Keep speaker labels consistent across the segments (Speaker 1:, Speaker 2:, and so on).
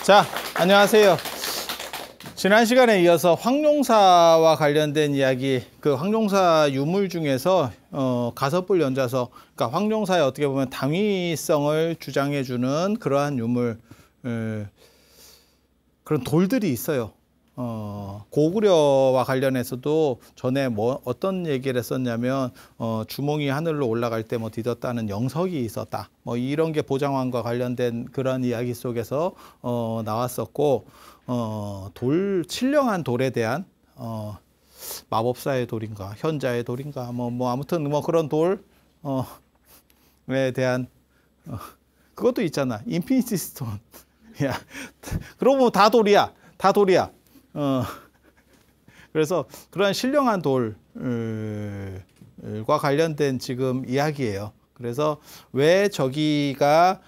Speaker 1: 자, 안녕하세요. 지난 시간에 이어서 황룡사와 관련된 이야기, 그 황룡사 유물 중에서 가섭불 연좌서, 그러니까 황룡사의 어떻게 보면 당위성을 주장해주는 그러한 유물, 그런 돌들이 있어요. 고구려와 관련해서도 전에 어떤 얘기를 했었냐면 주몽이 하늘로 올라갈 때 뒤덮다는 영석이 있었다. 이런 게 보장왕과 관련된 그런 이야기 속에서 나왔었고, 신령한 돌에 대한 마법사의 돌인가 현자의 돌인가 아무튼 그런 돌에 대한 그것도 있잖아. 인피니티 스톤. 야, 그러고 보면 다 돌이야. 다 돌이야. 그래서 그러한 신령한 돌과 관련된 지금 이야기예요. 그래서 왜 저기가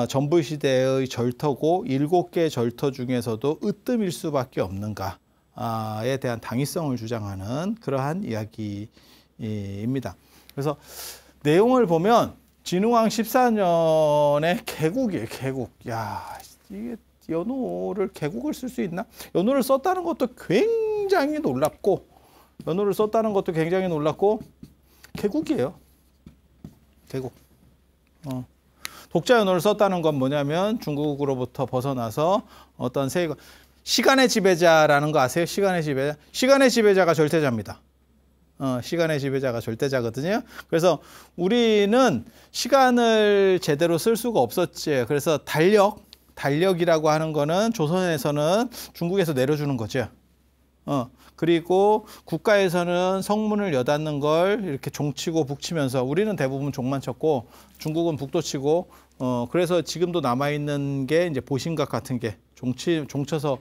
Speaker 1: 전부시대의 절터고 7개 절터 중에서도 으뜸일 수밖에 없는가에 대한 당위성을 주장하는 그러한 이야기입니다. 그래서 내용을 보면 진흥왕 14년에 개국이에요. 개국. 야, 이게 연호를 개국을 쓸 수 있나? 연호를 썼다는 것도 굉장히 놀랍고, 개국이에요. 개국. 독자 연호를 썼다는 건 뭐냐면 중국으로부터 벗어나서 어떤 시간의 지배자라는 거 아세요? 시간의 지배자. 시간의 지배자가 절대자입니다. 시간의 지배자가 절대자거든요. 그래서 우리는 시간을 제대로 쓸 수가 없었지. 그래서 달력이라고 하는 거는 조선에서는 중국에서 내려주는 거죠. 그리고 국가에서는 성문을 여닫는 걸 이렇게 종치고 북치면서, 우리는 대부분 종만 쳤고 중국은 북도 치고, 그래서 지금도 남아있는 게 이제 보신각 같은 게 종쳐서,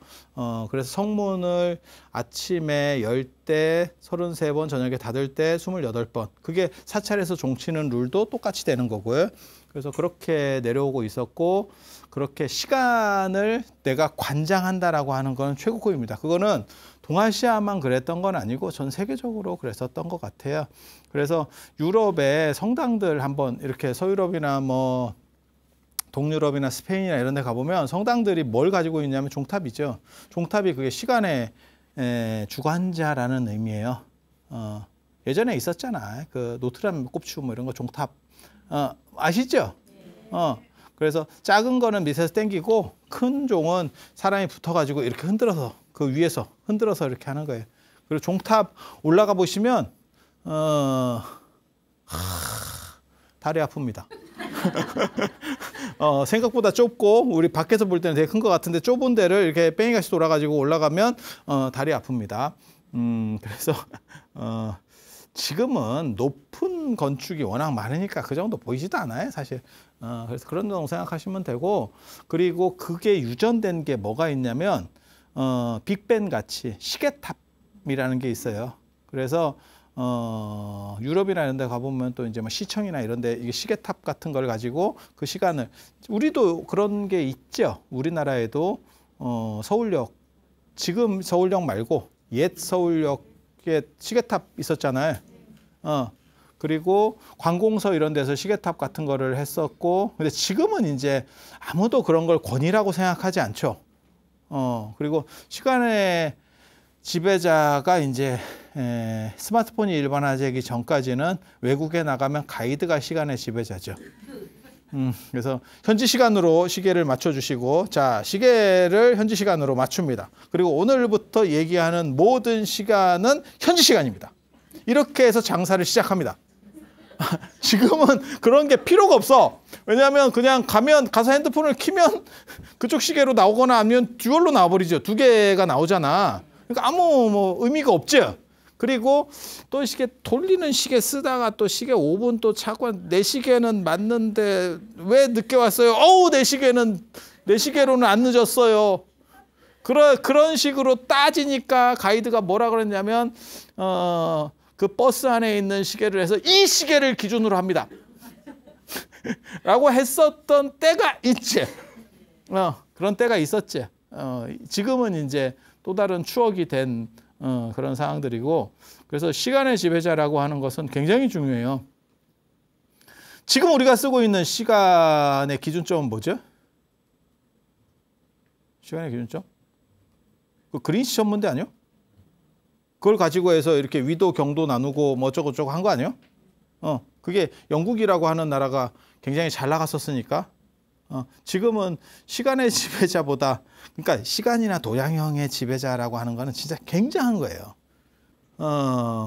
Speaker 1: 그래서 성문을 아침에 열 때 33번, 저녁에 닫을 때 28번. 그게 사찰에서 종치는 룰도 똑같이 되는 거고요. 그래서 그렇게 내려오고 있었고, 그렇게 시간을 내가 관장한다라고 하는 건 최고급입니다. 그거는 동아시아만 그랬던 건 아니고 전 세계적으로 그랬었던 것 같아요. 그래서 유럽의 성당들 한번 이렇게 서유럽이나 동유럽이나 스페인이나 이런 데 가보면 성당들이 뭘 가지고 있냐면 종탑이죠. 종탑이 그게 시간의 주관자라는 의미예요. 예전에 있었잖아. 그 노트람 꼽추 이런 거 종탑. 아시죠? 그래서 작은 거는 밑에서 당기고 큰 종은 사람이 붙어가지고 이렇게 흔들어서 그 위에서 흔들어서 이렇게 하는 거예요. 그리고 종탑 올라가 보시면 다리 아픕니다. 생각보다 좁고 우리 밖에서 볼 때는 되게 큰 것 같은데 좁은 데를 이렇게 뺑이같이 돌아가지고 올라가면 다리 아픕니다. 그래서 지금은 높은 건축이 워낙 많으니까 그 정도 보이지도 않아요, 사실. 그래서 그런 정도 생각하시면 되고, 그리고 그게 유전된 게 뭐가 있냐면 빅벤 같이 시계탑이라는 게 있어요. 그래서 유럽이나 이런 데 가보면 또 이제 시청이나 이런 데 이게 시계탑 같은 걸 가지고 그 시간을, 우리도 그런 게 있죠. 우리나라에도 서울역, 지금 서울역 말고 옛 서울역에 시계탑 있었잖아요. 그리고 관공서 이런 데서 시계탑 같은 거를 했었고, 근데 지금은 이제 아무도 그런 걸 권위라고 생각하지 않죠. 그리고 시간의 지배자가 이제 스마트폰이 일반화되기 전까지는 외국에 나가면 가이드가 시간의 지배자죠. 그래서 현지 시간으로 시계를 맞춰주시고, 자, 시계를 현지 시간으로 맞춥니다. 그리고 오늘부터 얘기하는 모든 시간은 현지 시간입니다. 이렇게 해서 장사를 시작합니다. 지금은 그런 게 필요가 없어. 왜냐하면 그냥 가서 핸드폰을 키면 그쪽 시계로 나오거나 아니면 듀얼로 나와버리죠. 2개가 나오잖아. 그러니까 아무 의미가 없죠. 그리고 또 돌리는 시계 쓰다가 또 시계 5분 또 차고, 내 시계는 맞는데 왜 늦게 왔어요? 내 시계로는 안 늦었어요. 그런 식으로 따지니까 가이드가 뭐라 그랬냐면 그 버스 안에 있는 시계를 해서 이 시계를 기준으로 합니다. 라고 했었던 때가 있지. 그런 때가 있었지. 지금은 이제 또 다른 추억이 된 그런 상황들이고, 그래서 시간의 지배자라고 하는 것은 굉장히 중요해요. 지금 우리가 쓰고 있는 시간의 기준점은 뭐죠? 시간의 기준점? 그 그린시 천문대 아니요? 그걸 가지고 해서 이렇게 위도 경도 나누고 뭐 어쩌고저쩌고 한 거 아니에요? 그게 영국이라고 하는 나라가 굉장히 잘 나갔었으니까. 지금은 시간의 지배자보다, 그러니까 시간이나 도량형의 지배자라고 하는 거는 진짜 굉장한 거예요.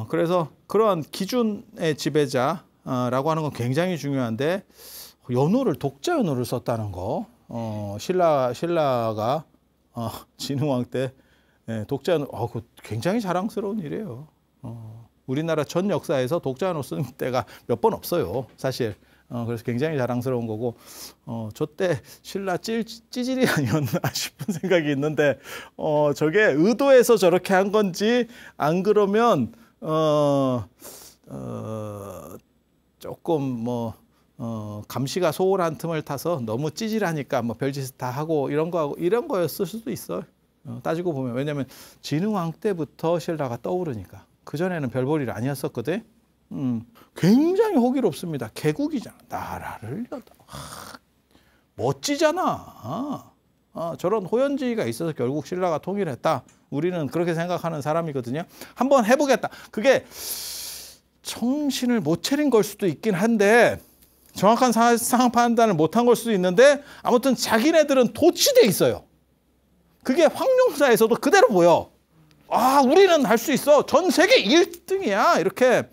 Speaker 1: 그래서 그런 기준의 지배자라고 하는 건 굉장히 중요한데, 독자 연호를 썼다는 거. 신라가 진흥왕 때 독자 연호, 그거 굉장히 자랑스러운 일이에요. 우리나라 전 역사에서 독자 연호 쓴 때가 몇 번 없어요, 사실. 그래서 굉장히 자랑스러운 거고, 저때 신라 찌질이 아니었나 싶은 생각이 있는데, 저게 의도해서 저렇게 한 건지, 안 그러면, 조금 뭐, 감시가 소홀한 틈을 타서 너무 찌질하니까 뭐 별짓 다 하고 이런 거였을 수도 있어요. 따지고 보면. 왜냐면 진흥왕 때부터 신라가 떠오르니까. 그전에는 별볼일 아니었었거든. 굉장히 호기롭습니다. 개국이잖아. 나라를 멋지잖아. 저런 호연지가 있어서 결국 신라가 통일했다. 우리는 그렇게 생각하는 사람이거든요. 한번 해보겠다. 그게 정신을 못 차린 걸 수도 있긴 한데, 정확한 상황 판단을 못한 걸 수도 있는데, 아무튼 자기네들은 도취돼 있어요. 그게 황룡사에서도 그대로 보여. 우리는 할 수 있어. 전 세계 1등이야. 이렇게.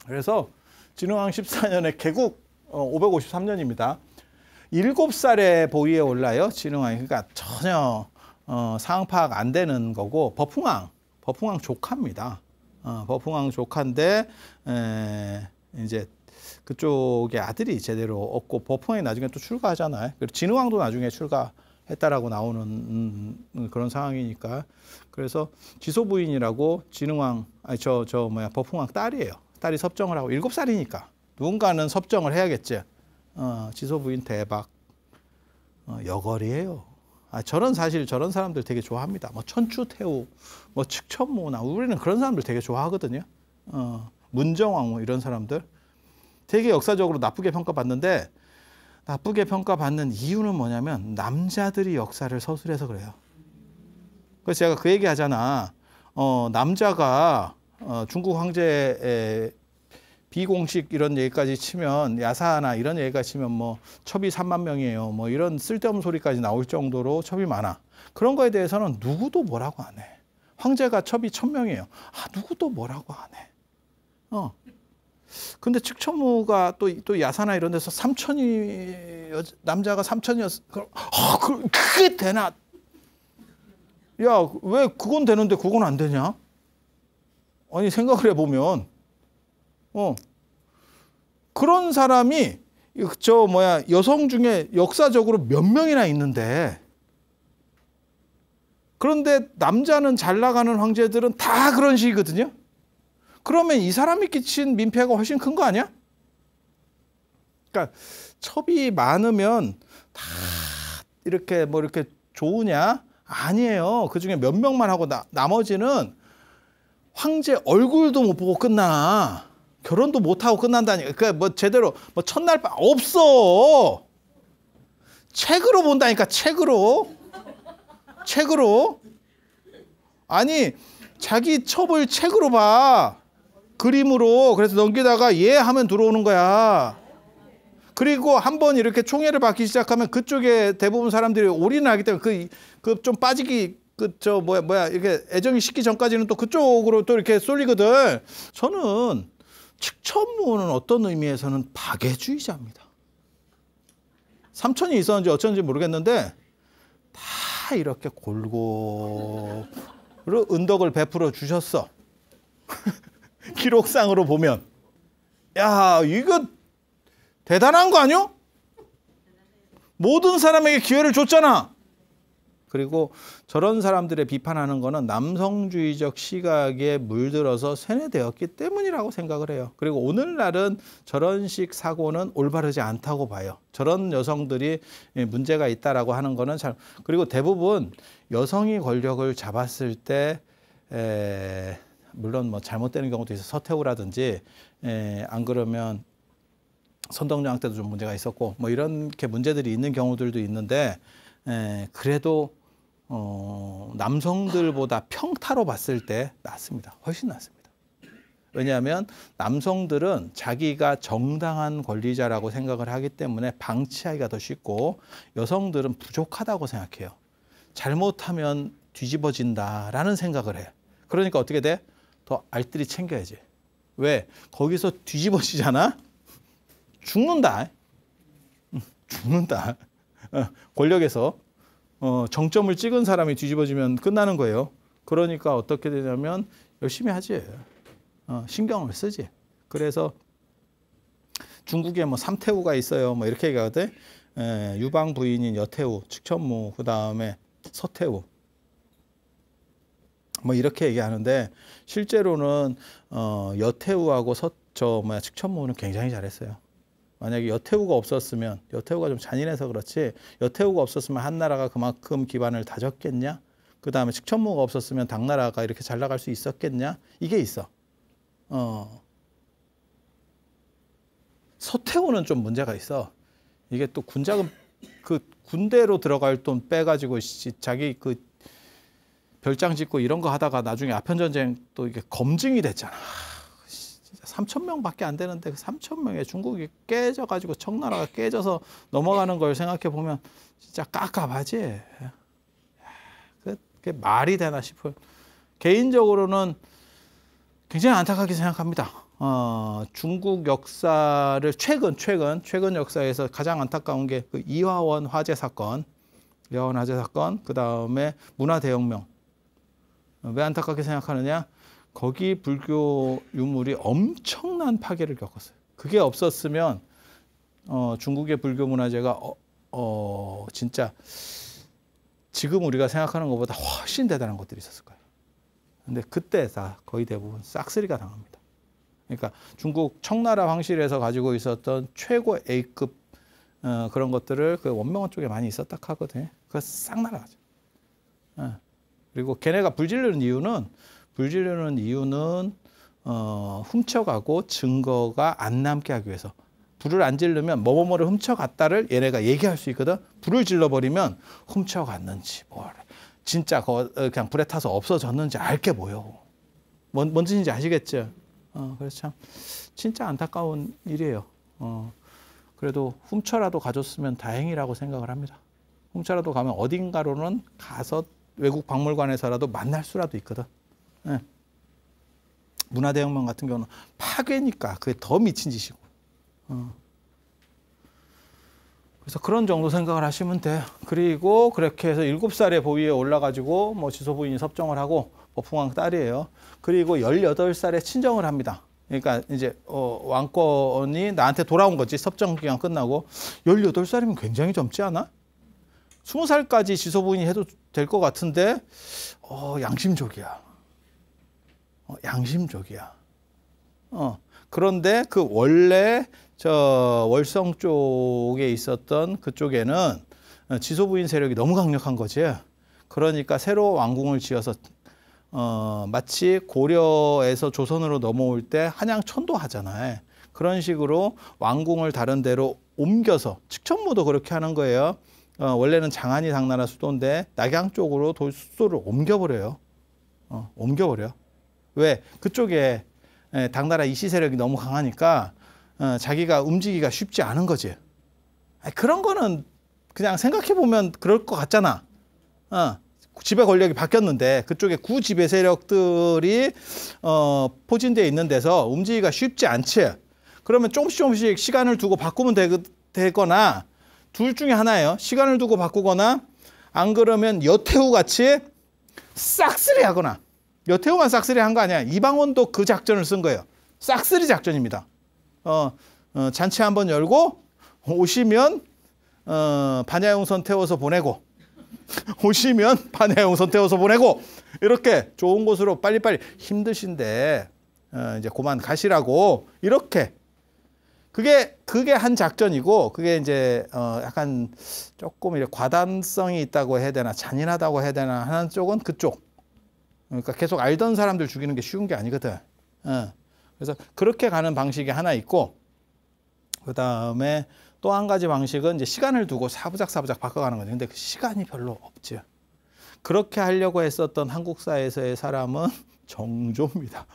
Speaker 1: 그래서 진흥왕 14년에 개국 553년입니다. 7살에 보위에 올라요. 진흥왕이. 그러니까 전혀 상황 파악 안 되는 거고, 버풍왕 조카입니다. 버풍왕 조카인데 이제 그쪽의 아들이 제대로 없고, 버풍왕이 나중에 또 출가하잖아요. 그리고 진흥왕도 나중에 출가했다라고 나오는 그런 상황이니까. 그래서 지소부인이라고 진흥왕, 버풍왕 딸이에요. 딸이 섭정을 하고 7살이니까 누군가는 섭정을 해야겠지. 지소부인 대박. 여걸이에요. 사실 저런 사람들 되게 좋아합니다. 뭐 천추태우, 뭐 측천무나, 우리는 그런 사람들 되게 좋아하거든요. 문정왕 뭐 이런 사람들 되게 역사적으로 나쁘게 평가받는데, 나쁘게 평가받는 이유는 뭐냐면 남자들이 역사를 서술해서 그래요. 그래서 제가 그 얘기 하잖아. 남자가 중국 황제의 비공식 이런 얘기까지 치면, 야사나 이런 얘기까지 치면 뭐 첩이 3만 명이에요. 뭐 이런 쓸데없는 소리까지 나올 정도로 첩이 많아. 그런 거에 대해서는 누구도 뭐라고 안 해. 황제가 첩이 1000명이에요. 누구도 뭐라고 안 해. 근데 측천무가 또 야사나 이런 데서 3천이, 남자가 3천이었어. 그게 되나? 야, 왜 그건 되는데 그건 안 되냐? 아니, 생각을 해보면, 그런 사람이, 여성 중에 역사적으로 몇 명이나 있는데, 그런데 남자는 잘 나가는 황제들은 다 그런 식이거든요? 그러면 이 사람이 끼친 민폐가 훨씬 큰 거 아니야? 그러니까, 첩이 많으면 다 이렇게 좋으냐? 아니에요. 그 중에 몇 명만 하고 나머지는 황제 얼굴도 못 보고 끝나. 결혼도 못 하고 끝난다니까. 그러니까 뭐 제대로 뭐 첫날 없어. 책으로 본다니까. 책으로. 아니, 자기 첩을 책으로 봐. 그림으로. 그래서 넘기다가 예 하면 들어오는 거야. 그리고 한번 이렇게 총애를 받기 시작하면 그쪽에 대부분 사람들이 올인을 하기 때문에 그 좀 빠지기, 이렇게 애정이 식기 전까지는 또 그쪽으로 또 이렇게 쏠리거든. 저는 측천무는 어떤 의미에서는 박애주의자입니다. 삼천이 있었는지 어쩐지 모르겠는데 다 이렇게 골고루 은덕을 베풀어 주셨어. 기록상으로 보면. 야, 이거 대단한 거 아니요? 모든 사람에게 기회를 줬잖아. 그리고 저런 사람들의 비판하는 거는 남성주의적 시각에 물들어서 세뇌되었기 때문이라고 생각을 해요. 그리고 오늘날은 저런 식 사고는 올바르지 않다고 봐요. 저런 여성들이 문제가 있다라고 하는 거는 그리고 대부분 여성이 권력을 잡았을 때 물론 뭐 잘못되는 경우도 있어. 서태후라든지 안 그러면 선덕여왕 때도 좀 문제가 있었고 뭐 이렇게 문제들이 있는 경우들도 있는데 그래도 남성들보다 평타로 봤을 때 낫습니다. 훨씬 낫습니다. 왜냐하면 남성들은 자기가 정당한 권리자라고 생각을 하기 때문에 방치하기가 더 쉽고 여성들은 부족하다고 생각해요. 잘못하면 뒤집어진다라는 생각을 해. 그러니까 어떻게 돼? 더 알뜰히 챙겨야지. 왜? 거기서 뒤집어지잖아? 죽는다. 죽는다. 권력에서 정점을 찍은 사람이 뒤집어지면 끝나는 거예요. 그러니까 어떻게 되냐면 열심히 하지. 신경을 쓰지. 그래서 중국에 뭐 삼태우가 있어요. 뭐 이렇게 얘기하거든. 유방 부인인 여태우, 측천무, 그 다음에 서태우. 뭐 이렇게 얘기하는데 실제로는 여태우하고 측천무는 굉장히 잘했어요. 만약에 여태우가 없었으면, 여태우가 좀 잔인해서 그렇지, 여태우가 없었으면 한나라가 그만큼 기반을 다졌겠냐? 그 다음에 측천무가 없었으면 당나라가 이렇게 잘 나갈 수 있었겠냐? 이게 있어. 서태우는 좀 문제가 있어. 이게 또 군자금, 그 군대로 들어갈 돈 빼가지고 자기 그 별장 짓고 이런 거 하다가 나중에 아편전쟁 또 이게 검증이 됐잖아. 3,000명밖에 안 되는데 3,000명에 중국이 깨져가지고 청나라가 깨져서 넘어가는 걸 생각해 보면 진짜 깝깝하지. 그게 말이 되나 싶어요. 개인적으로는 굉장히 안타깝게 생각합니다. 중국 역사를 최근 역사에서 가장 안타까운 게 그 이화원 화재 사건, 그 다음에 문화대혁명. 왜 안타깝게 생각하느냐? 거기 불교 유물이 엄청난 파괴를 겪었어요. 그게 없었으면 중국의 불교 문화재가 진짜 지금 우리가 생각하는 것보다 훨씬 대단한 것들이 있었을 거예요. 근데 그때 다 거의 대부분 싹쓸이가 당합니다. 그러니까 중국 청나라 황실에서 가지고 있었던 최고 A급 그런 것들을 그 원명원 쪽에 많이 있었다 하거든요. 그거 싹 날아가죠. 그리고 걔네가 불 지르는 이유는 훔쳐가고 증거가 안 남게 하기 위해서. 불을 안 지르면 뭐뭐뭐를 훔쳐갔다를 얘네가 얘기할 수 있거든. 불을 질러버리면 훔쳐갔는지 진짜 그냥 불에 타서 없어졌는지 알게 뭐요. 뭔 뜻인지 아시겠죠? 그래서 참 진짜 안타까운 일이에요. 그래도 훔쳐라도 가졌으면 다행이라고 생각을 합니다. 훔쳐라도 가면 어딘가로는 가서 외국 박물관에서라도 만날 수라도 있거든. 네. 문화대혁명 같은 경우는 파괴니까 그게 더 미친 짓이고. 그래서 그런 정도 생각을 하시면 돼요. 그리고 그렇게 해서 7살에 보위에 올라가지고 뭐 지소부인이 섭정을 하고 법흥왕 딸이에요. 그리고 18살에 친정을 합니다. 그러니까 이제 왕권이 나한테 돌아온 거지. 섭정 기간 끝나고. 18살이면 굉장히 젊지 않아? 20살까지 지소부인이 해도 될 것 같은데 양심적이야. 양심적이야. 그런데 그 원래 월성 쪽에 있었던 그쪽에는 지소부인 세력이 너무 강력한 거지. 그러니까 새로 왕궁을 지어서 마치 고려에서 조선으로 넘어올 때 한양 천도하잖아요. 그런 식으로 왕궁을 다른 데로 옮겨서, 측천무도 그렇게 하는 거예요. 원래는 장안이 당나라 수도인데 낙양 쪽으로 수도를 옮겨버려요. 옮겨버려. 왜? 그쪽에 당나라 이씨 세력이 너무 강하니까 자기가 움직이기가 쉽지 않은 거지. 그런 거는 그냥 생각해보면 그럴 것 같잖아. 지배 권력이 바뀌었는데 그쪽에 구지배 세력들이 포진되어 있는 데서 움직이기가 쉽지 않지. 그러면 조금씩 시간을 두고 바꾸면 되거나 둘 중에 하나예요. 시간을 두고 바꾸거나 안 그러면 여태우 같이 싹쓸이 하거나. 여태우만 싹쓸이 한 거 아니야. 이방원도 그 작전을 쓴 거예요. 싹쓸이 작전입니다. 잔치 한번 열고 오시면 반야용선 태워서 보내고 오시면 반야용선 태워서 보내고 이렇게 좋은 곳으로 빨리빨리 힘드신데 이제 그만 가시라고 이렇게 그게 한 작전이고 그게 이제 약간 조금 이렇게 과단성이 있다고 해야 되나 잔인하다고 해야 되나 하는 쪽은 그쪽. 그러니까 계속 알던 사람들 죽이는 게 쉬운 게 아니거든. 그래서 그렇게 가는 방식이 하나 있고 그 다음에 또 한 가지 방식은 이제 시간을 두고 사부작 바꿔가는 거죠. 근데 그 시간이 별로 없죠. 그렇게 하려고 했었던 한국 사회에서의 사람은 정조입니다.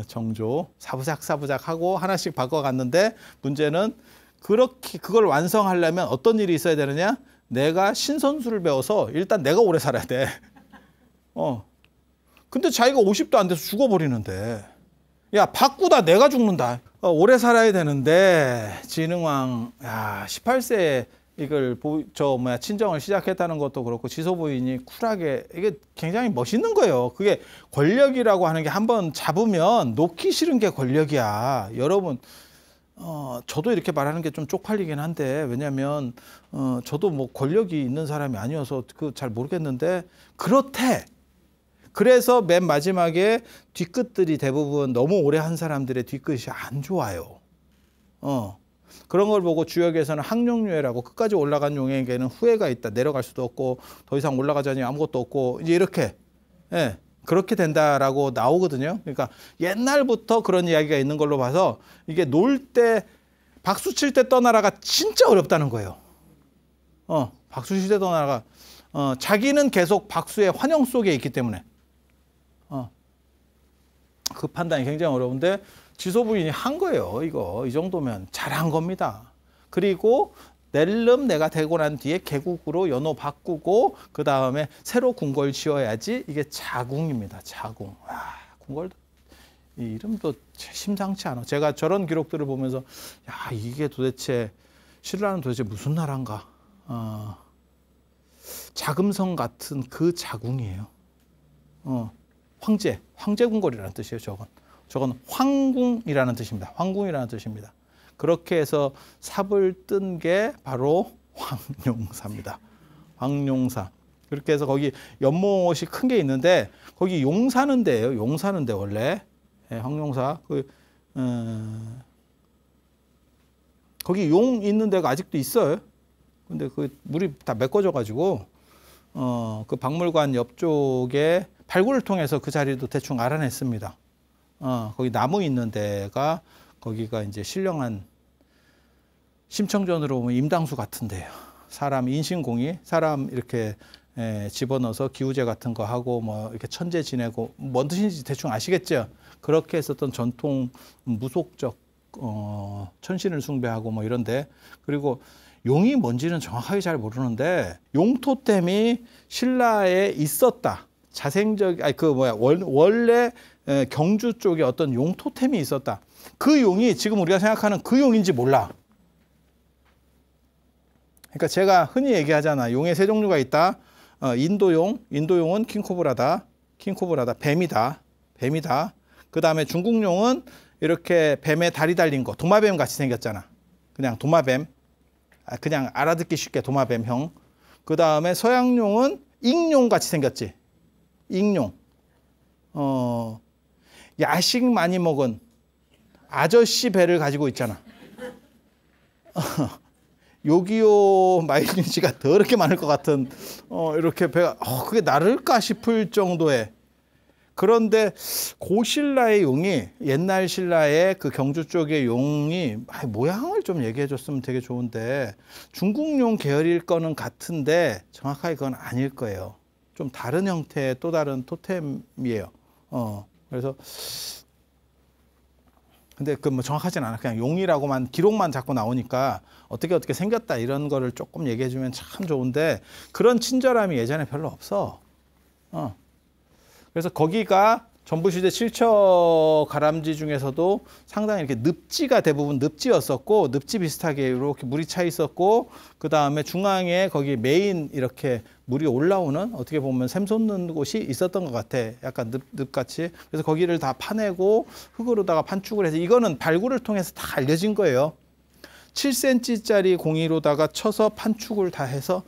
Speaker 1: 정조. 사부작 하고 하나씩 바꿔갔는데 문제는 그렇게 그걸 완성하려면 어떤 일이 있어야 되느냐? 내가 신선수를 배워서 일단 내가 오래 살아야 돼. 근데 자기가 50도 안 돼서 죽어버리는데. 야, 바꾸다 내가 죽는다. 오래 살아야 되는데 진흥왕 18세에 이걸 친정을 시작했다는 것도 그렇고 지소 부인이 쿨하게 이게 굉장히 멋있는 거예요. 그게 권력이라고 하는 게 한번 잡으면 놓기 싫은 게 권력이야. 여러분 저도 이렇게 말하는 게 좀 쪽팔리긴 한데 왜냐하면 저도 뭐 권력이 있는 사람이 아니어서 잘 모르겠는데 그렇대. 그래서 맨 마지막에 뒤끝들이 대부분 너무 오래 한 사람들의 뒤끝이 안 좋아요. 그런 걸 보고 주역에서는 항룡유해라고 끝까지 올라간 용에게는 후회가 있다. 내려갈 수도 없고 더 이상 올라가자니 아무것도 없고 이제 이렇게 그렇게 된다라고 나오거든요. 그러니까 옛날부터 그런 이야기가 있는 걸로 봐서 이게 놀 때 박수 칠 때 떠나라가 진짜 어렵다는 거예요. 박수 칠 때 떠나라가 자기는 계속 박수의 환영 속에 있기 때문에 그 판단이 굉장히 어려운데 지소 부인이 한 거예요. 이거 이 정도면 잘한 겁니다. 그리고 낼름 내가 되고 난 뒤에 개국으로 연호 바꾸고 그 다음에 새로 궁궐 지어야지. 이게 자궁입니다. 자궁. 궁궐도 이 이름도 심상치 않아. 제가 저런 기록들을 보면서 이게 도대체 신라는 도대체 무슨 나라인가. 자금성 같은 그 자궁이에요. 황제 궁궐이라는 뜻이에요. 저건 황궁이라는 뜻입니다. 황궁이라는 뜻입니다. 그렇게 해서 삽을 뜬 게 바로 황룡사입니다. 황룡사. 그렇게 해서 거기 연못이 큰 게 있는데 거기 용 사는 데예요. 용 사는 데 원래. 황룡사. 거기 용 있는 데가 아직도 있어요. 근데 그 물이 다 메꿔져 가지고 그 박물관 옆쪽에 발굴을 통해서 그 자리도 대충 알아냈습니다. 거기 나무 있는 데가 거기가 이제 신령한 심청전으로 보면 임당수 같은데요. 사람 인신공이 사람 이렇게 집어넣어서 기우제 같은 거 하고 뭐 이렇게 천재 지내고 뭔 뜻인지 대충 아시겠죠? 그렇게 했었던 전통 무속적 천신을 숭배하고 뭐 이런데 그리고 용이 뭔지는 정확하게 잘 모르는데 용 토템이 신라에 있었다. 원래 경주 쪽에 어떤 용 토템이 있었다. 그 용이 지금 우리가 생각하는 그 용인지 몰라. 그러니까 제가 흔히 얘기하잖아. 용의 세 종류가 있다. 인도용은 킹코브라다. 뱀이다. 그 다음에 중국용은 이렇게 뱀에 다리 달린 거. 도마뱀 같이 생겼잖아. 그냥 도마뱀. 그냥 알아듣기 쉽게 도마뱀형. 그 다음에 서양용은 익룡 같이 생겼지. 익룡. 야식 많이 먹은 아저씨 배를 가지고 있잖아. 요기요 마일리지가 더럽게 많을 것 같은 이렇게 배가 그게 나를까 싶을 정도의. 그런데 고신라의 용이 옛날 신라의 그 경주 쪽의 용이 모양을 좀 얘기해 줬으면 되게 좋은데 중국용 계열일 거는 같은데 정확하게 그건 아닐 거예요. 좀 다른 형태의 또 다른 토템이에요. 그래서 근데 그 뭐 정확하진 않아. 그냥 용이라고만 기록만 자꾸 나오니까 어떻게 생겼다 이런 거를 조금 얘기해 주면 참 좋은데 그런 친절함이 예전에 별로 없어. 그래서 거기가 전부시대 칠처 가람지 중에서도 상당히 이렇게 늪지가 대부분 늪지였었고 늪지 비슷하게 이렇게 물이 차 있었고 그 다음에 중앙에 거기 메인 이렇게 물이 올라오는 어떻게 보면 샘솟는 곳이 있었던 것 같아. 약간 늪같이. 그래서 거기를 다 파내고 흙으로다가 판축을 해서 이거는 발굴을 통해서 다 알려진 거예요. 7cm짜리 공이로다가 쳐서 판축을 다 해서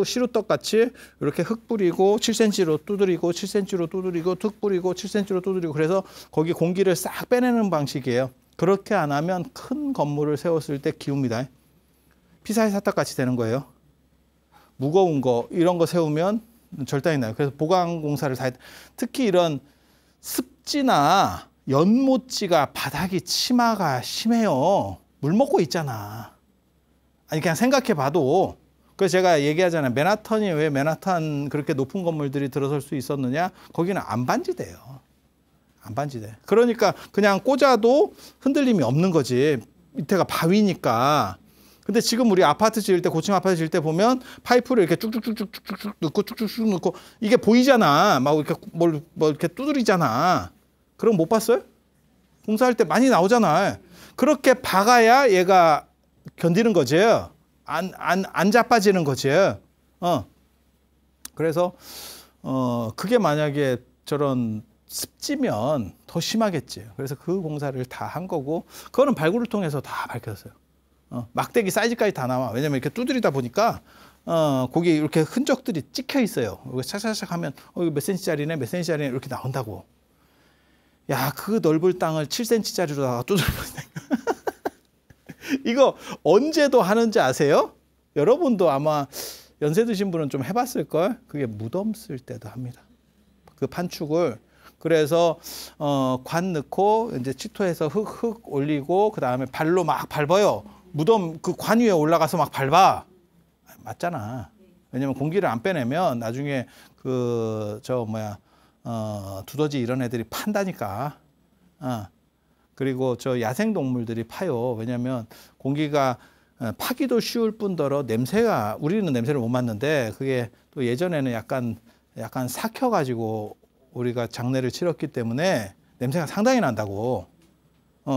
Speaker 1: 시루떡 같이 이렇게 흙 뿌리고 7cm로 두드리고 7cm로 두드리고 흙 뿌리고 7cm로 두드리고 그래서 거기 공기를 싹 빼내는 방식이에요. 그렇게 안 하면 큰 건물을 세웠을 때 기웁니다. 피사의 사탁 같이 되는 거예요. 무거운 거 이런 거 세우면 절단이 나요. 그래서 보강 공사를 다 특히 이런 습지나 연못지가 바닥이 치마가 심해요. 물 먹고 있잖아. 아니 그냥 생각해 봐도 그래서 제가 얘기하잖아요. 맨하탄이 왜 맨하탄 그렇게 높은 건물들이 들어설 수 있었느냐? 거기는 안 반지대요. 안 반지대. 그러니까 그냥 꽂아도 흔들림이 없는 거지. 밑에가 바위니까. 근데 지금 우리 아파트 지을 때 고층 아파트 지을 때 보면 파이프를 이렇게 쭉쭉쭉쭉쭉쭉 넣고 쭉쭉쭉 넣고 이게 보이잖아. 막 이렇게 뭘 이렇게 두드리잖아. 그럼 못 봤어요? 공사할 때 많이 나오잖아. 그렇게 박아야 얘가 견디는 거지. 안 자빠지는 거지. 그래서 그게 만약에 저런 습지면 더 심하겠지. 그래서 그 공사를 다 한 거고 그거는 발굴을 통해서 다 밝혔어요. 막대기 사이즈까지 다 나와. 왜냐면 이렇게 두드리다 보니까 거기 이렇게 흔적들이 찍혀 있어요. 차차차 하면 이거 몇 센치짜리네, 몇 센치짜리네 이렇게 나온다고. 야, 그 넓을 땅을 7cm짜리로다가 두드려보세요. 이거 언제도 하는지 아세요? 여러분도 아마 연세 드신 분은 좀 해봤을 걸. 그게 무덤 쓸 때도 합니다. 그 판축을. 그래서 관 넣고 이제 치토해서 흙 올리고 그 다음에 발로 막 밟아요. 무덤 그 관 위에 올라가서 막 밟아. 맞잖아. 왜냐면 공기를 안 빼내면 나중에 두더지 이런 애들이 판다니까. 그리고 저 야생 동물들이 파요. 왜냐면 공기가 파기도 쉬울 뿐더러 냄새가 우리는 냄새를 못 맡는데 그게 또 예전에는 약간 삭혀가지고 우리가 장례를 치렀기 때문에 냄새가 상당히 난다고.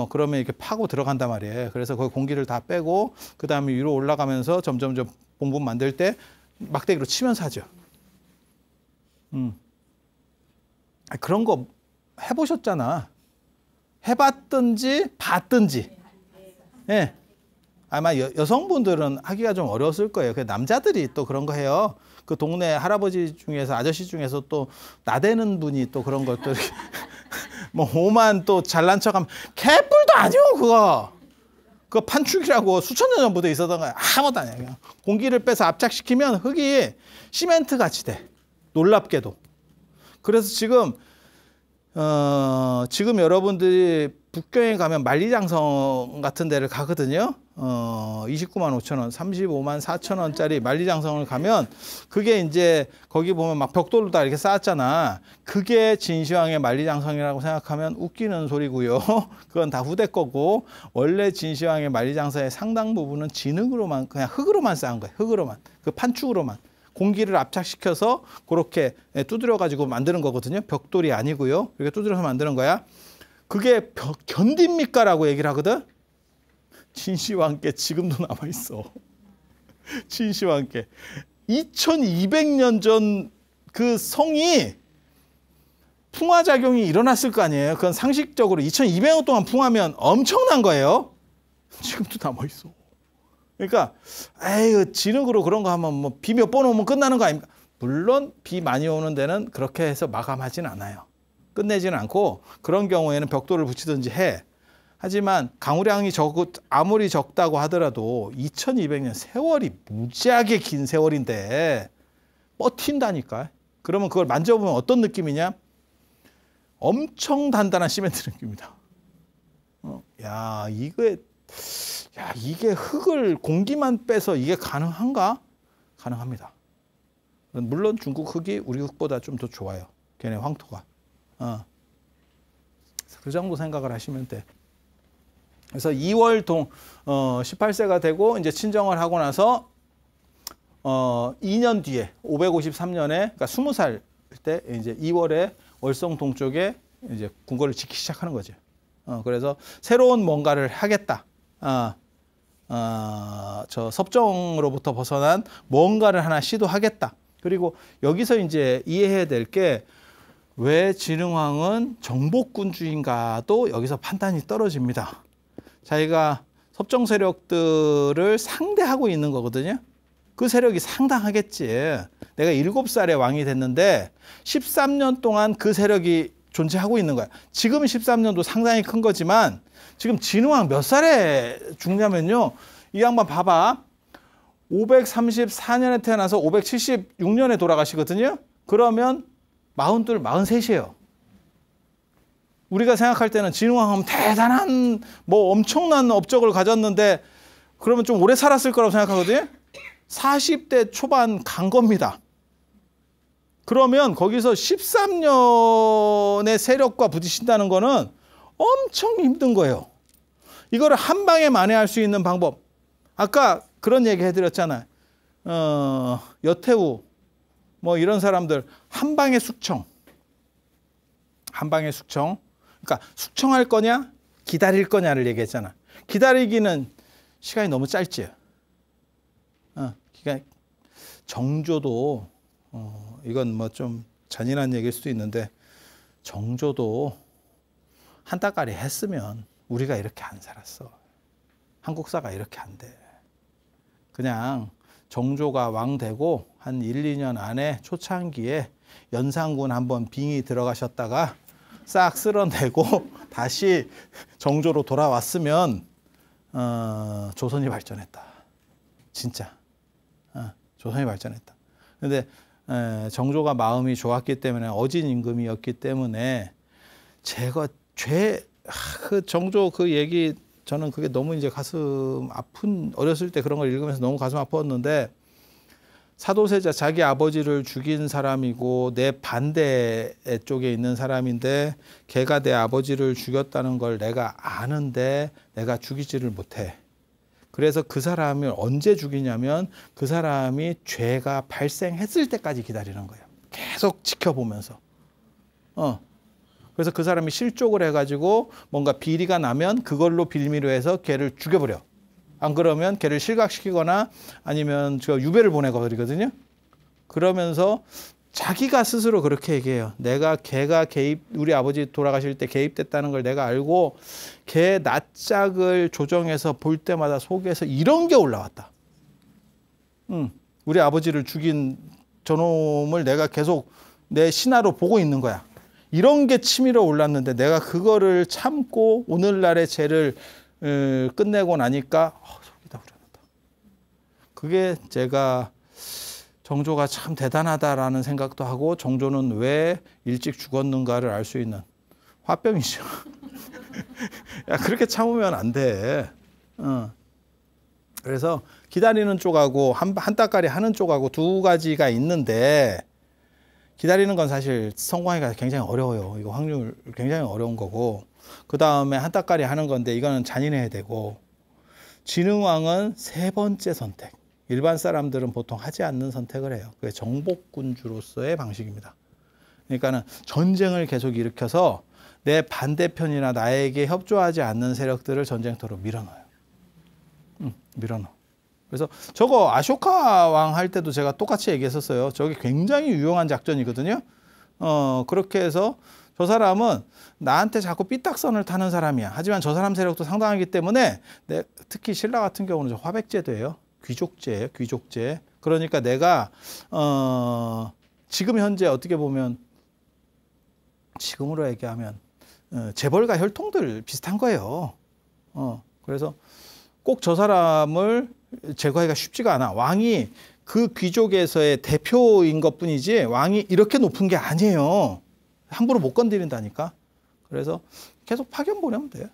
Speaker 1: 그러면 이렇게 파고 들어간단 말이에요. 그래서 그 공기를 다 빼고 그 다음에 위로 올라가면서 점점 봉분 만들 때 막대기로 치면서 하죠. 그런 거 해보셨잖아. 해봤든지 봤든지. 예. 아마 여성분들은 하기가 좀 어려웠을 거예요. 그 남자들이 또 그런 거 해요. 그 동네 할아버지 중에서 아저씨 중에서 또 나대는 분이 또 그런 걸 또 뭐 오만 또 잘난 척하면 개뿔도 아니요 그거. 그거 판축이라고 수천 년 전부터 있었던 거야. 아무것도 아니야. 그냥 공기를 빼서 압착시키면 흙이 시멘트 같이 돼. 놀랍게도. 그래서 지금 여러분들이 북경에 가면 만리장성 같은 데를 가거든요. 29만 5천 원, 35만 4천 원짜리 만리장성을 가면 그게 이제 거기 보면 막 벽돌로 다 이렇게 쌓았잖아. 그게 진시황의 만리장성이라고 생각하면 웃기는 소리고요. 그건 다 후대 거고 원래 진시황의 만리장성의 상당 부분은 진흙으로만 그냥 흙으로만 쌓은 거예요. 흙으로만. 그 판축으로만. 공기를 압착시켜서 그렇게 두드려 가지고 만드는 거거든요. 벽돌이 아니고요. 이렇게 두드려서 만드는 거야. 그게 견딥니까라고 얘기를 하거든. 진시황께 지금도 남아 있어. 진시황께 2200년 전 그 성이 풍화작용이 일어났을 거 아니에요. 그건 상식적으로 2200년 동안 풍하면 엄청난 거예요. 지금도 남아 있어. 그러니까 에이 진흙으로 그런 거 하면 뭐 비 몇 번 오면 끝나는 거 아닙니까? 물론 비 많이 오는 데는 그렇게 해서 마감하진 않아요. 끝내지는 않고 그런 경우에는 벽돌을 붙이든지 해. 하지만 강우량이 아무리 적다고 하더라도 2200년 세월이 무지하게 긴 세월인데 버틴다니까. 그러면 그걸 만져보면 어떤 느낌이냐? 엄청 단단한 시멘트 느낌입니다. 이게 흙을 공기만 빼서 이게 가능한가? 가능합니다. 물론 중국 흙이 우리 흙보다 좀 더 좋아요. 걔네 황토가. 그 정도 생각을 하시면 돼. 그래서 2월동 18세가 되고 이제 친정을 하고 나서 2년 뒤에 553년에 그러니까 20살 때 이제 2월에 월성 동쪽에 이제 궁궐을 짓기 시작하는 거죠. 그래서 새로운 뭔가를 하겠다. 저 섭정으로부터 벗어난 뭔가를 하나 시도하겠다. 그리고 여기서 이제 이해해야 될 게 왜 진흥왕은 정복군주인가도 여기서 판단이 떨어집니다. 자기가 섭정 세력들을 상대하고 있는 거거든요. 그 세력이 상당하겠지. 내가 7살에 왕이 됐는데 13년 동안 그 세력이 존재하고 있는 거야. 지금 13년도 상당히 큰 거지만 지금 진흥왕 몇 살에 죽냐면요. 이 양반 봐봐. 534년에 태어나서 576년에 돌아가시거든요. 그러면 42, 43이에요. 우리가 생각할 때는 진흥왕 하면 대단한 뭐 엄청난 업적을 가졌는데 그러면 좀 오래 살았을 거라고 생각하거든요. 40대 초반 간 겁니다. 그러면 거기서 13년의 세력과 부딪힌다는 거는 엄청 힘든 거예요. 이거를 한 방에 만회할 수 있는 방법. 아까 그런 얘기 해드렸잖아요. 여태우 뭐 이런 사람들 한 방에 숙청. 한 방에 숙청. 그러니까 숙청할 거냐 기다릴 거냐를 얘기했잖아. 기다리기는 시간이 너무 짧지. 그러니까 정조도 이건 뭐 좀 잔인한 얘기일 수도 있는데 정조도 한 따까리 했으면 우리가 이렇게 안 살았어. 한국사가 이렇게 안 돼. 그냥 정조가 왕 되고 한 1, 2년 안에 초창기에 연산군 한번 빙의 들어가셨다가 싹 쓸어내고 다시 정조로 돌아왔으면 조선이 발전했다. 진짜. 조선이 발전했다. 근데 정조가 마음이 좋았기 때문에 어진 임금이었기 때문에 그 정조 그 얘기 저는 그게 너무 이제 가슴 아픈 어렸을 때 그런 걸 읽으면서 너무 가슴 아팠는데 사도세자 자기 아버지를 죽인 사람이고 내 반대 쪽에 있는 사람인데 걔가 내 아버지를 죽였다는 걸 내가 아는데 내가 죽이지를 못해. 그래서 그 사람을 언제 죽이냐면 그 사람이 죄가 발생했을 때까지 기다리는 거예요. 계속 지켜보면서. 그래서 그 사람이 실족을 해가지고 뭔가 비리가 나면 그걸로 빌미로 해서 걔를 죽여버려. 안 그러면 걔를 실각시키거나 아니면 저 유배를 보내버리거든요. 그러면서 자기가 스스로 그렇게 얘기해요. 걔가 우리 아버지 돌아가실 때 개입됐다는 걸 내가 알고 걔 낯짝을 조정해서 볼 때마다 속에서 이런 게 올라왔다. 우리 아버지를 죽인 저놈을 내가 계속 내 신하로 보고 있는 거야. 이런 게 치밀어 올랐는데 내가 그거를 참고 오늘날의 죄를 끝내고 나니까 속이 다 후련하다. 그게 제가 정조가 참 대단하다라는 생각도 하고 정조는 왜 일찍 죽었는가를 알 수 있는 화병이죠. 야, 그렇게 참으면 안 돼. 그래서 기다리는 쪽하고 한 따까리 하는 쪽하고 두 가지가 있는데 기다리는 건 사실 성공하기가 굉장히 어려워요. 이거 확률 굉장히 어려운 거고 그 다음에 한 따까리 하는 건데 이거는 잔인해야 되고 진흥왕은 세 번째 선택. 일반 사람들은 보통 하지 않는 선택을 해요. 그게 정복군주로서의 방식입니다. 그러니까는 전쟁을 계속 일으켜서 내 반대편이나 나에게 협조하지 않는 세력들을 전쟁터로 밀어넣어요. 밀어넣어. 그래서 저거 아쇼카 왕 할 때도 제가 똑같이 얘기했었어요. 저게 굉장히 유용한 작전이거든요. 그렇게 해서 저 사람은 나한테 자꾸 삐딱선을 타는 사람이야. 하지만 저 사람 세력도 상당하기 때문에 특히 신라 같은 경우는 저 화백제도예요. 귀족제예요. 귀족제. 그러니까 내가 지금 현재 어떻게 보면 지금으로 얘기하면 재벌과 혈통들 비슷한 거예요. 그래서 꼭 저 사람을 제거하기가 쉽지가 않아. 왕이 그 귀족에서의 대표인 것뿐이지 왕이 이렇게 높은 게 아니에요. 함부로 못 건드린다니까. 그래서 계속 파견 보내면 돼요.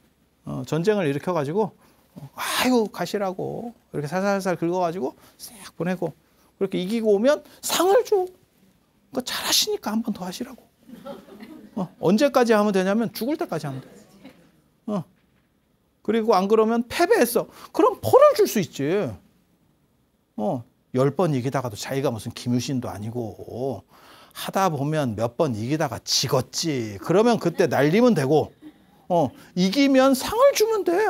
Speaker 1: 전쟁을 일으켜가지고 아유 가시라고 이렇게 살살살 긁어가지고 싹 보내고 그렇게 이기고 오면 상을 줘. 그거 잘하시니까 한 번 더 하시라고. 언제까지 하면 되냐면 죽을 때까지 하면 돼. 그리고 안 그러면 패배했어. 그럼 포를 줄 수 있지. 10번 이기다가도 자기가 무슨 김유신도 아니고 하다 보면 몇 번 이기다가 지겠지. 그러면 그때 날리면 되고 이기면 상을 주면 돼.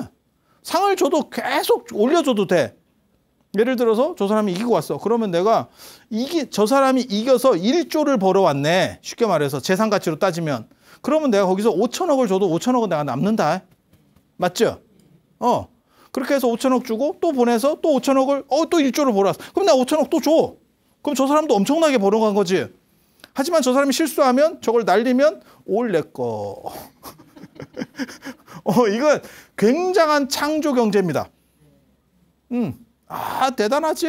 Speaker 1: 상을 줘도 계속 올려줘도 돼. 예를 들어서 저 사람이 이기고 왔어. 그러면 내가 저 사람이 이겨서 1조를 벌어왔네. 쉽게 말해서 재산 가치로 따지면. 그러면 내가 거기서 5천억을 줘도 5천억은 내가 남는다. 맞죠? 그렇게 해서 5천억 주고 또 보내서 또 5천억을 또 1조를 벌어왔어. 그럼 내가 5천억 또 줘. 그럼 저 사람도 엄청나게 벌어간 거지. 하지만 저 사람이 실수하면 저걸 날리면 올 내 거. 이건 굉장한 창조 경제입니다. 대단하지.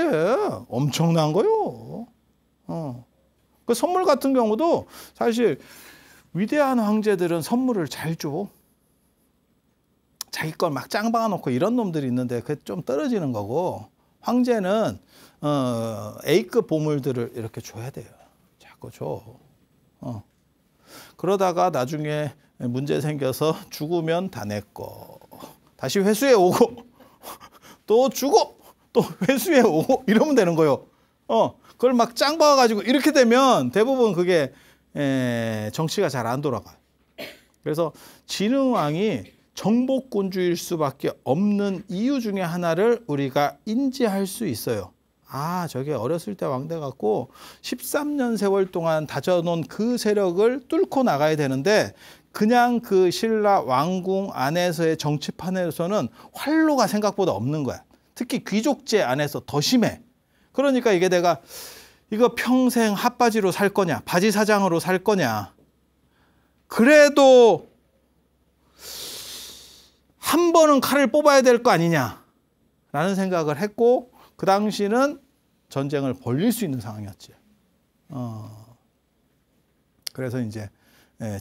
Speaker 1: 엄청난 거요. 그 선물 같은 경우도 사실 위대한 황제들은 선물을 잘 줘. 자기 걸 막 짱 박아놓고 이런 놈들이 있는데 그게 좀 떨어지는 거고, 황제는 A급 보물들을 이렇게 줘야 돼요. 자꾸 줘. 그러다가 나중에 문제 생겨서 죽으면 다 내 거. 다시 회수해 오고 또 주고 또 회수해 오고 이러면 되는 거예요. 그걸 막 짱 박아가지고 이렇게 되면 대부분 그게 정치가 잘 안 돌아가요. 그래서 진흥왕이 정복군주일 수밖에 없는 이유 중에 하나를 우리가 인지할 수 있어요. 아, 저게 어렸을 때 왕돼 갖고 13년 세월 동안 다져놓은 그 세력을 뚫고 나가야 되는데, 그냥 그 신라 왕궁 안에서의 정치판에서는 활로가 생각보다 없는 거야. 특히 귀족제 안에서 더 심해. 그러니까 이게 내가 이거 평생 핫바지로 살 거냐, 바지 사장으로 살 거냐. 그래도 한 번은 칼을 뽑아야 될 거 아니냐라는 생각을 했고, 그 당시는 전쟁을 벌릴 수 있는 상황이었지. 그래서 이제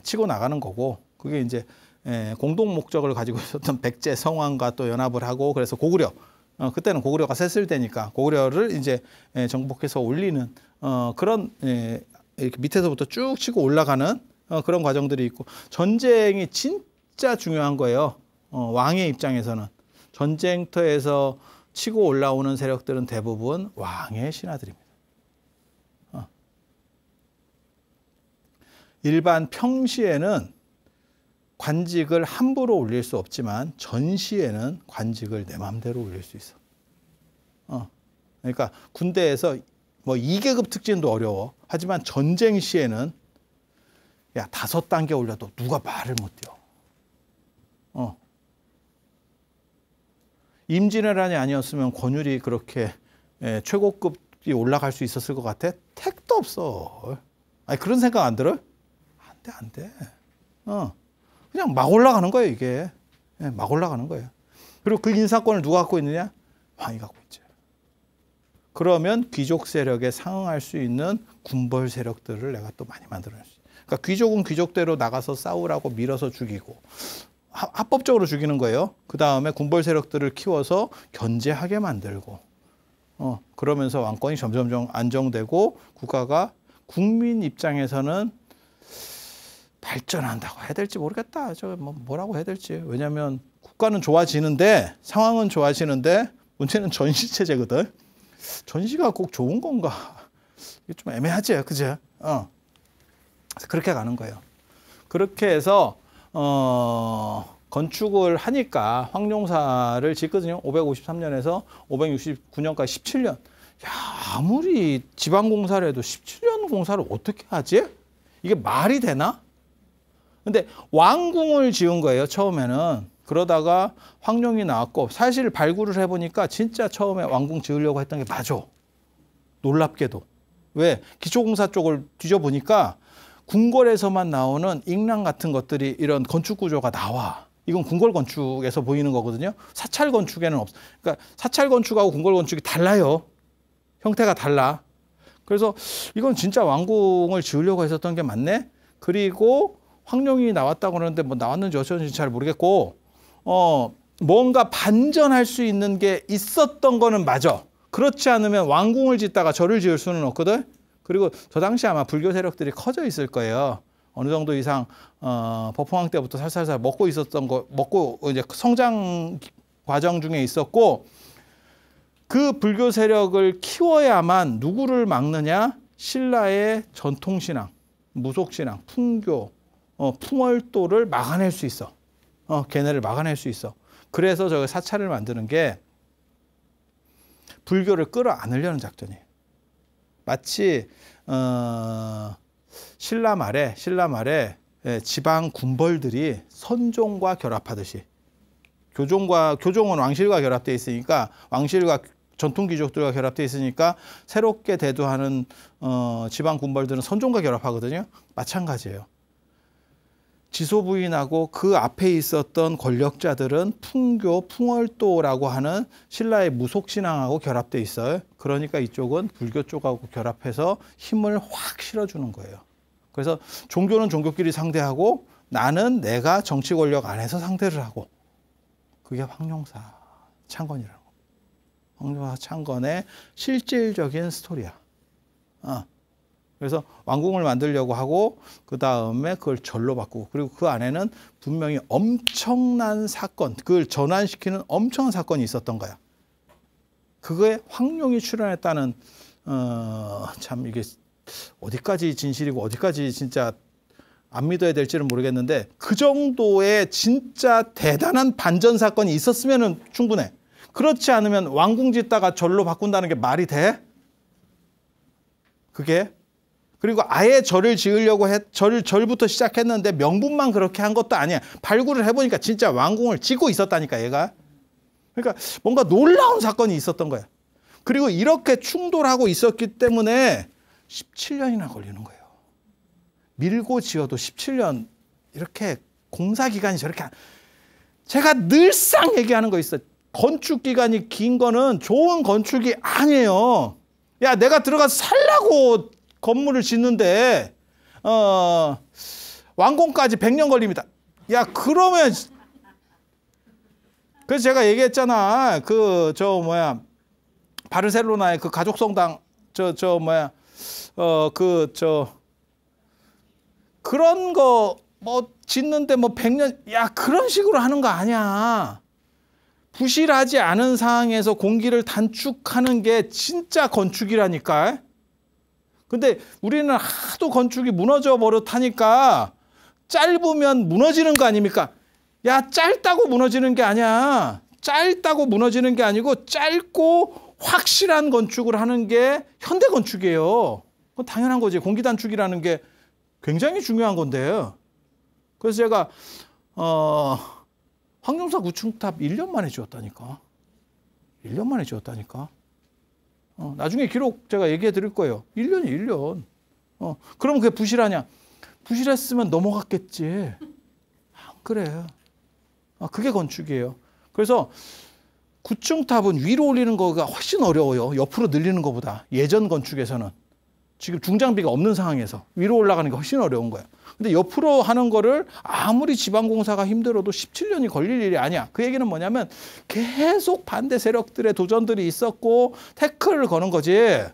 Speaker 1: 치고 나가는 거고, 그게 이제 공동 목적을 가지고 있었던 백제 성왕과 또 연합을 하고, 그래서 고구려, 그때는 고구려가 셌을 때니까 고구려를 이제 정복해서 올리는 그런 이렇게 밑에서부터 쭉 치고 올라가는 그런 과정들이 있고, 전쟁이 진짜 중요한 거예요. 왕의 입장에서는 전쟁터에서 치고 올라오는 세력들은 대부분 왕의 신하들입니다. 일반 평시에는 관직을 함부로 올릴 수 없지만 전시에는 관직을 내 마음대로 올릴 수 있어. 그러니까 군대에서 뭐 2계급 특진도 어려워. 하지만 전쟁 시에는 야 5단계 올려도 누가 말을 못 뛰어. 임진왜란이 아니었으면 권율이 그렇게 최고급이 올라갈 수 있었을 것 같아? 택도 없어. 아니 그런 생각 안 들어요? 안 돼. 그냥 막 올라가는 거예요, 이게. 막 올라가는 거예요. 그리고 그 인사권을 누가 갖고 있느냐? 왕이 갖고 있죠. 그러면 귀족 세력에 상응할 수 있는 군벌 세력들을 내가 또 많이 만들어낼 수 있어요. 그러니까 귀족은 귀족대로 나가서 싸우라고 밀어서 죽이고, 합법적으로 죽이는 거예요. 그 다음에 군벌 세력들을 키워서 견제하게 만들고, 그러면서 왕권이 점점 안정되고 국가가 국민 입장에서는 발전한다고 해야 될지 모르겠다. 저 뭐라고 해야 될지. 왜냐하면 국가는 좋아지는데, 상황은 좋아지는데 문제는 전시 체제거든. 전시가 꼭 좋은 건가? 이게 좀 애매하지, 그죠? 그렇게 가는 거예요. 그렇게 해서 건축을 하니까 황룡사를 짓거든요. 553년에서 569년까지 17년. 야, 아무리 지방공사를 해도 17년 공사를 어떻게 하지? 이게 말이 되나? 근데 왕궁을 지은 거예요, 처음에는. 그러다가 황룡이 나왔고, 사실 발굴을 해보니까 진짜 처음에 왕궁 지으려고 했던 게 맞아. 놀랍게도. 왜? 기초공사 쪽을 뒤져보니까 궁궐에서만 나오는 ing랑 같은 것들이 이런 건축 구조가 나와. 이건 궁궐 건축에서 보이는 거거든요. 사찰 건축에는 없어. 그러니까 사찰 건축하고 궁궐 건축이 달라요. 형태가 달라. 그래서 이건 진짜 왕궁을 지으려고 했었던 게 맞네. 그리고 황룡이 나왔다고 그러는데 뭐 나왔는지 어쩐지 잘 모르겠고, 뭔가 반전할 수 있는 게 있었던 거는 맞아. 그렇지 않으면 왕궁을 짓다가 절을 지을 수는 없거든. 그리고 저 당시 아마 불교 세력들이 커져 있을 거예요. 어느 정도 이상 법흥왕 때부터 살살살 먹고 있었던 거, 먹고 이제 성장 과정 중에 있었고, 그 불교 세력을 키워야만 누구를 막느냐? 신라의 전통신앙, 무속신앙, 풍교, 풍월도를 막아낼 수 있어. 걔네를 막아낼 수 있어. 그래서 저 사찰을 만드는 게 불교를 끌어안으려는 작전이에요. 마치 신라 말에 지방 군벌들이 선종과 결합하듯이, 교종은 왕실과 결합되어 있으니까, 왕실과 전통 귀족들과 결합되어 있으니까 새롭게 대두하는 지방 군벌들은 선종과 결합하거든요. 마찬가지예요. 지소부인하고 그 앞에 있었던 권력자들은 풍교, 풍월도라고 하는 신라의 무속신앙하고 결합되어 있어요. 그러니까 이쪽은 불교 쪽하고 결합해서 힘을 확 실어주는 거예요. 그래서 종교는 종교끼리 상대하고, 나는 내가 정치 권력 안에서 상대를 하고, 그게 황룡사 창건이라는 거. 황룡사 창건의 실질적인 스토리야. 그래서 왕궁을 만들려고 하고 그 다음에 그걸 절로 바꾸고 그리고 그 안에는 분명히 엄청난 사건, 그걸 전환시키는 엄청난 사건이 있었던 거야. 그거에 황룡이 출연했다는 참 이게 어디까지 진실이고 어디까지 진짜 안 믿어야 될지는 모르겠는데 그 정도의 진짜 대단한 반전 사건이 있었으면 충분해. 그렇지 않으면 왕궁 짓다가 절로 바꾼다는 게 말이 돼? 그게? 그리고 아예 절을 지으려고 절부터 시작했는데 명분만 그렇게 한 것도 아니야. 발굴을 해보니까 진짜 왕궁을 짓고 있었다니까 얘가. 그러니까 뭔가 놀라운 사건이 있었던 거야. 그리고 이렇게 충돌하고 있었기 때문에 17년이나 걸리는 거예요. 밀고 지어도 17년 이렇게 공사기간이 저렇게 제가 늘상 얘기하는 거 있어요. 건축기간이 긴 거는 좋은 건축이 아니에요. 야 내가 들어가서 살라고 건물을 짓는데 완공까지 100년 걸립니다. 야 그러면 그래서 제가 얘기했잖아. 바르셀로나의 그 가족성당 그런 거 뭐 짓는데 뭐 100년 야 그런 식으로 하는 거 아니야. 부실하지 않은 상황에서 공기를 단축하는 게 진짜 건축이라니까. 근데 우리는 하도 건축이 무너져 버릇하니까 짧으면 무너지는 거 아닙니까? 야 짧다고 무너지는 게 아니야. 짧다고 무너지는 게 아니고 짧고 확실한 건축을 하는 게 현대 건축이에요. 그건 당연한 거지. 공기 단축이라는 게 굉장히 중요한 건데. 그래서 제가 황룡사 9층탑 1년 만에 지었다니까. 1년 만에 지었다니까. 나중에 기록 제가 얘기해 드릴 거예요. 1년이 1년. 그러면 그게 부실하냐? 부실했으면 넘어갔겠지. 안 그래. 그게 건축이에요. 그래서 9층 탑은 위로 올리는 거가 훨씬 어려워요. 옆으로 늘리는 것보다. 예전 건축에서는. 지금 중장비가 없는 상황에서 위로 올라가는 게 훨씬 어려운 거야. 근데 옆으로 하는 거를 아무리 지방공사가 힘들어도 17년이 걸릴 일이 아니야. 그 얘기는 뭐냐면 계속 반대 세력들의 도전들이 있었고 태클을 거는 거지.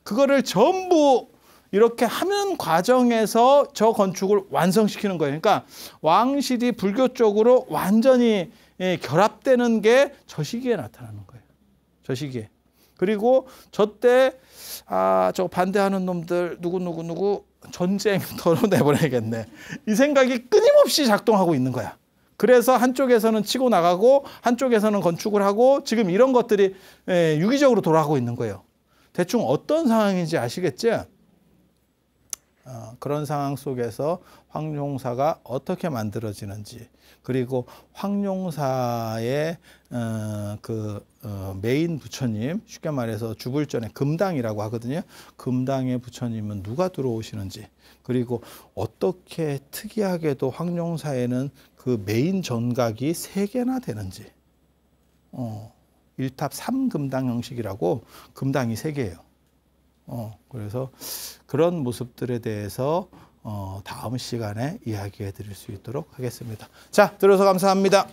Speaker 1: 그거를 전부 이렇게 하는 과정에서 저 건축을 완성시키는 거예요. 그러니까 왕실이 불교 쪽으로 완전히 결합되는 게 저 시기에 나타나는 거예요. 저 시기에. 그리고 저때 저 반대하는 놈들 누구 전쟁 털어내버려야겠네. 이 생각이 끊임없이 작동하고 있는 거야. 그래서 한쪽에서는 치고 나가고 한쪽에서는 건축을 하고 지금 이런 것들이 유기적으로 돌아가고 있는 거예요. 대충 어떤 상황인지 아시겠죠? 그런 상황 속에서 황룡사가 어떻게 만들어지는지 그리고 황룡사의 메인 부처님, 쉽게 말해서 주불전의 금당이라고 하거든요. 금당의 부처님은 누가 들어오시는지 그리고 어떻게 특이하게도 황룡사에는 그 메인 전각이 3개나 되는지 1탑 3금당 형식이라고 금당이 3개예요. 그래서 그런 모습들에 대해서 다음 시간에 이야기해 드릴 수 있도록 하겠습니다. 자, 들어서 감사합니다.